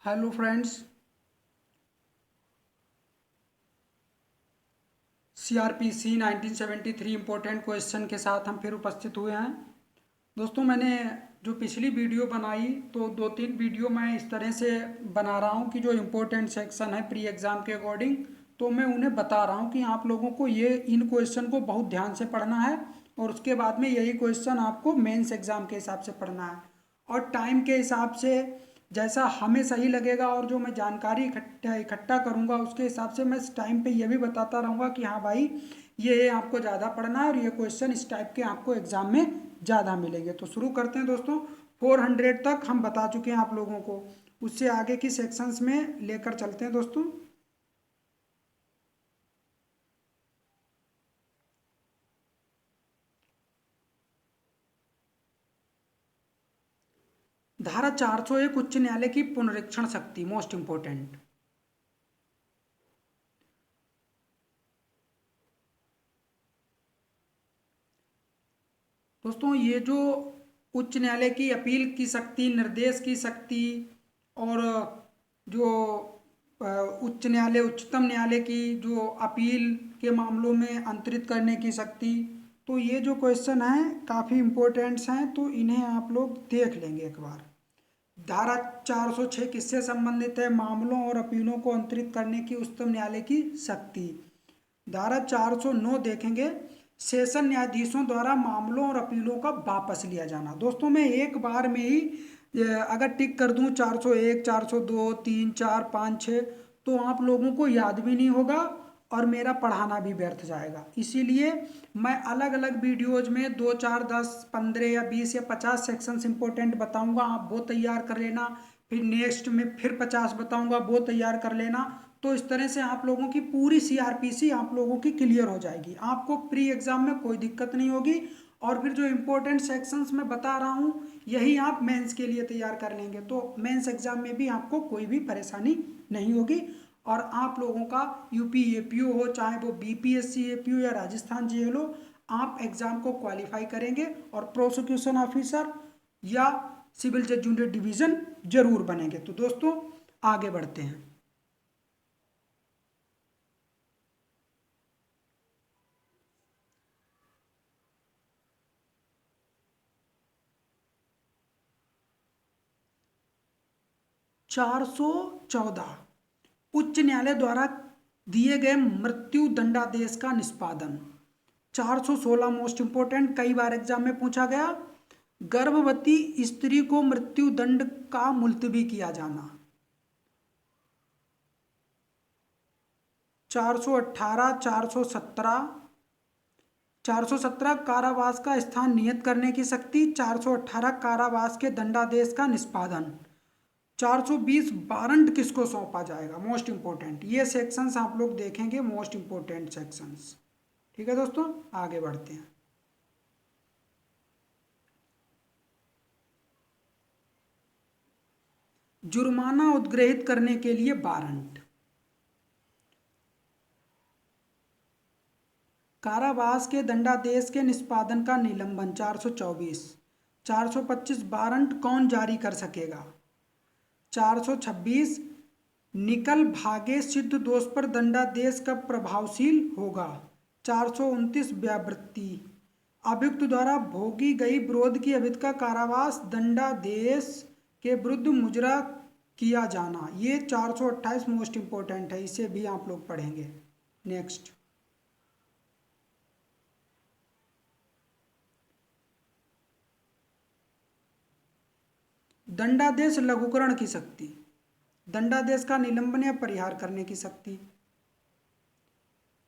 Hello friends. CrPC 1973 important question के साथ हम फिर उपस्थित हुए हैं। दोस्तों, मैंने जो पिछली वीडियो बनाई तो दो तीन वीडियो मैं इस तरह से बना रहा हूँ कि जो इम्पोर्टेंट सेक्शन है प्री एग्ज़ाम के अकॉर्डिंग, तो मैं उन्हें बता रहा हूँ कि आप लोगों को ये इन क्वेश्चन को बहुत ध्यान से पढ़ना है और उसके बाद में यही क्वेश्चन आपको मेंस एग्ज़ाम के हिसाब से पढ़ना है। और टाइम के हिसाब से जैसा हमें सही लगेगा और जो मैं जानकारी इकट्ठा इकट्ठा करूँगा उसके हिसाब से मैं इस टाइम पे ये भी बताता रहूँगा कि हाँ भाई, ये आपको ज़्यादा पढ़ना है और ये क्वेश्चन इस टाइप के आपको एग्ज़ाम में ज़्यादा मिलेंगे। तो शुरू करते हैं दोस्तों। 400 तक हम बता चुके हैं आप लोगों को, उससे आगे की सेक्शंस में लेकर चलते हैं दोस्तों। धारा 401 उच्च न्यायालय की पुनरीक्षण शक्ति, मोस्ट इंपोर्टेंट। दोस्तों, ये जो उच्च न्यायालय की अपील की शक्ति, निर्देश की शक्ति और जो उच्च न्यायालय उच्चतम न्यायालय की जो अपील के मामलों में अंतरित करने की शक्ति, तो ये जो क्वेश्चन हैं काफ़ी इम्पोर्टेंट्स हैं, तो इन्हें आप लोग देख लेंगे एक बार। धारा 406 किससे संबंधित है? मामलों और अपीलों को अंतरित करने की उच्चतम न्यायालय की शक्ति। धारा 409 देखेंगे, सेशन न्यायाधीशों द्वारा मामलों और अपीलों का वापस लिया जाना। दोस्तों, मैं एक बार में ही अगर टिक कर दूं 401, 402, 3, 4, 5, 6, तो आप लोगों को याद भी नहीं होगा और मेरा पढ़ाना भी व्यर्थ जाएगा। इसीलिए मैं अलग अलग वीडियोज में 2, 4, 10, 15 या 20 या 50 सेक्शंस इंपॉर्टेंट बताऊंगा, आप वो तैयार कर लेना। फिर नेक्स्ट में फिर 50 बताऊंगा, वो तैयार कर लेना। तो इस तरह से आप लोगों की पूरी सीआरपीसी आप लोगों की क्लियर हो जाएगी, आपको प्री एग्जाम में कोई दिक्कत नहीं होगी। और फिर जो इम्पोर्टेंट सेक्शंस मैं बता रहा हूँ यही आप मेंस के लिए तैयार कर लेंगे, तो मेंस एग्जाम में भी आपको कोई भी परेशानी नहीं होगी। और आप लोगों का यूपी एपीओ हो, चाहे वो बीपीएससी एपीओ या राजस्थान जेएल हो, आप एग्जाम को क्वालिफाई करेंगे और प्रोसिक्यूशन ऑफिसर या सिविल जज जूनियर डिवीजन जरूर बनेंगे। तो दोस्तों, आगे बढ़ते हैं। 414 उच्च न्यायालय द्वारा दिए गए मृत्यु दंडादेश का निष्पादन। 416 मोस्ट इंपोर्टेंट, कई बार एग्जाम में पूछा गया। गर्भवती स्त्री को मृत्यु दंड का मुलतवी किया जाना। 418, 417, 417 कारावास का स्थान नियत करने की शक्ति। 418 कारावास के दंडादेश का निष्पादन। 420 वारंट किसको सौंपा जाएगा? मोस्ट इंपोर्टेंट, ये सेक्शंस आप लोग देखेंगे, मोस्ट इंपोर्टेंट सेक्शंस। ठीक है दोस्तों, आगे बढ़ते हैं। जुर्माना उद्ग्रहित करने के लिए वारंट। कारावास के दंडादेश के निष्पादन का निलंबन। 424। 425 वारंट कौन जारी कर सकेगा? 426 निकल भागे सिद्ध दोष पर दंडादेश कब प्रभावशील होगा? 429 व्यावृत्ति अभियुक्त द्वारा भोगी गई विरोध की अवधि का कारावास दंडादेश के विरुद्ध मुजरा किया जाना। ये 428 मोस्ट इंपोर्टेंट है, इसे भी आप लोग पढ़ेंगे। नेक्स्ट, दंडादेश लघुकरण की शक्ति। दंडादेश का निलंबन या परिहार करने की शक्ति।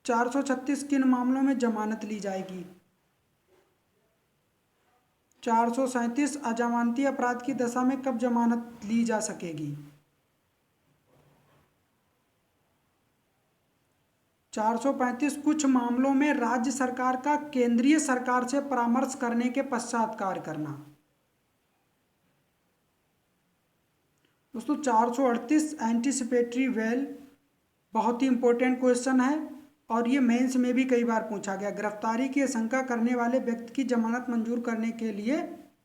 436 किन मामलों में जमानत ली जाएगी? 437 अजमानती अपराध की दशा में कब जमानत ली जा सकेगी? 435 कुछ मामलों में राज्य सरकार का केंद्रीय सरकार से परामर्श करने के पश्चात कार्य करना। दोस्तों, 438 एंटीसिपेटरी वेल, बहुत ही इंपॉर्टेंट क्वेश्चन है और ये मेंस में भी कई बार पूछा गया। गिरफ्तारी की आशंका करने वाले व्यक्ति की जमानत मंजूर करने के लिए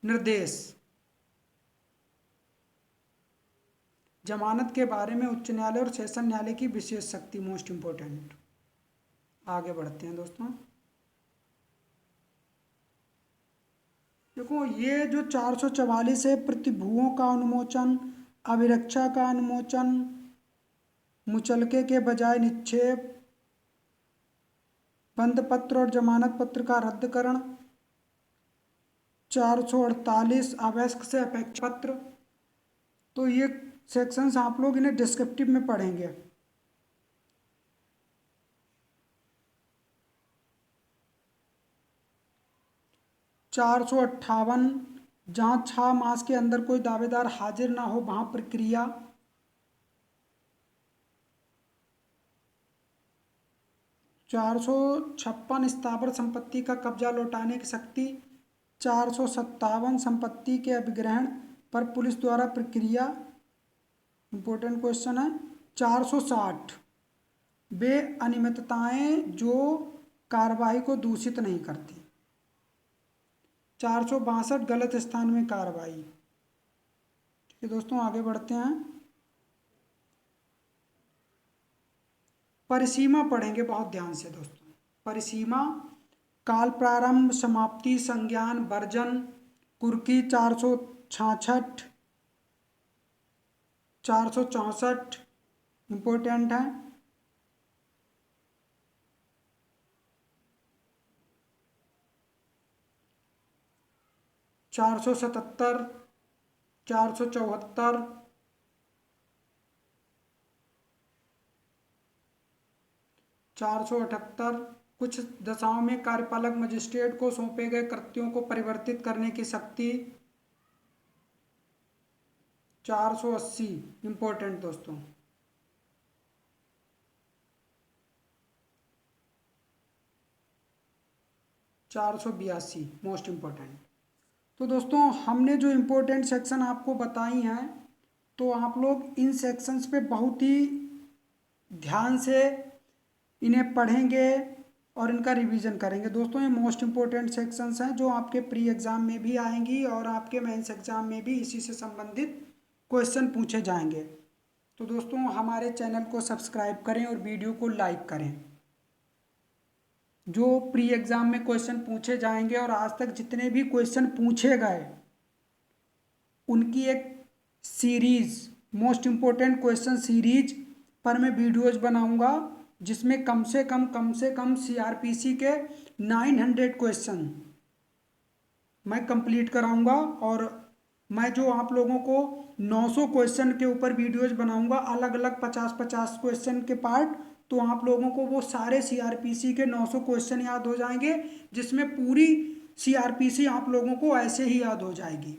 निर्देश। जमानत के बारे में उच्च न्यायालय और सेशन न्यायालय की विशेष शक्ति, मोस्ट इम्पोर्टेंट। आगे बढ़ते हैं दोस्तों। देखो ये जो 444 है, प्रतिभुओं का अनुमोचन, अभिरक्षा का अनुमोचन, मुचलके के बजाय निक्षेप, बंद पत्र और जमानत पत्र का रद्दकरण, 448 अवैस्क से अपेक्षा पत्र। तो ये सेक्शंस आप लोग इन्हें डिस्क्रिप्टिव में पढ़ेंगे। 458 जहाँ 6 मास के अंदर कोई दावेदार हाजिर ना हो वहाँ प्रक्रिया। 456 स्थावर संपत्ति का कब्जा लौटाने की शक्ति। 457 संपत्ति के अभिग्रहण पर पुलिस द्वारा प्रक्रिया, इंपॉर्टेंट क्वेश्चन है। 460 वे अनियमितताएं जो कार्रवाई को दूषित नहीं करती। 462 गलत स्थान में कार्रवाई। ठीक है दोस्तों, आगे बढ़ते हैं। परिसीमा पढ़ेंगे बहुत ध्यान से दोस्तों। परिसीमा, काल प्रारंभ, समाप्ति, संज्ञान, वर्जन, कुर्की। 466 464 इंपॉर्टेंट है। 477 474 478 कुछ दशाओं में कार्यपालक मजिस्ट्रेट को सौंपे गए कृत्यों को परिवर्तित करने की शक्ति। 480 इंपॉर्टेंट दोस्तों। 482 मोस्ट इम्पोर्टेंट। तो दोस्तों हमने जो इम्पोर्टेंट सेक्शन आपको बताई हैं, तो आप लोग इन सेक्शंस पे बहुत ही ध्यान से इन्हें पढ़ेंगे और इनका रिवीजन करेंगे। दोस्तों ये मोस्ट इम्पोर्टेंट सेक्शंस हैं जो आपके प्री एग्ज़ाम में भी आएंगी और आपके मेंस एग्ज़ाम में भी इसी से संबंधित क्वेश्चन पूछे जाएंगे। तो दोस्तों हमारे चैनल को सब्सक्राइब करें और वीडियो को लाइक करें। जो प्री एग्ज़ाम में क्वेश्चन पूछे जाएंगे और आज तक जितने भी क्वेश्चन पूछे गए उनकी एक series, most important question series पर मैं वीडियोज़ बनाऊंगा, जिसमें कम से कम सीआरपीसी के 900 क्वेश्चन मैं कंप्लीट कराऊंगा। और मैं जो आप लोगों को 900 क्वेश्चन के ऊपर वीडियोज़ बनाऊंगा, अलग अलग 50-50 क्वेश्चन के पार्ट। तो आप लोगों को वो सारे सीआरपीसी के 900 क्वेश्चन याद हो जाएंगे, जिसमें पूरी सीआरपीसी आप लोगों को ऐसे ही याद हो जाएगी।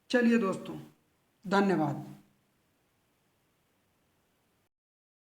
चलिए दोस्तों, धन्यवाद।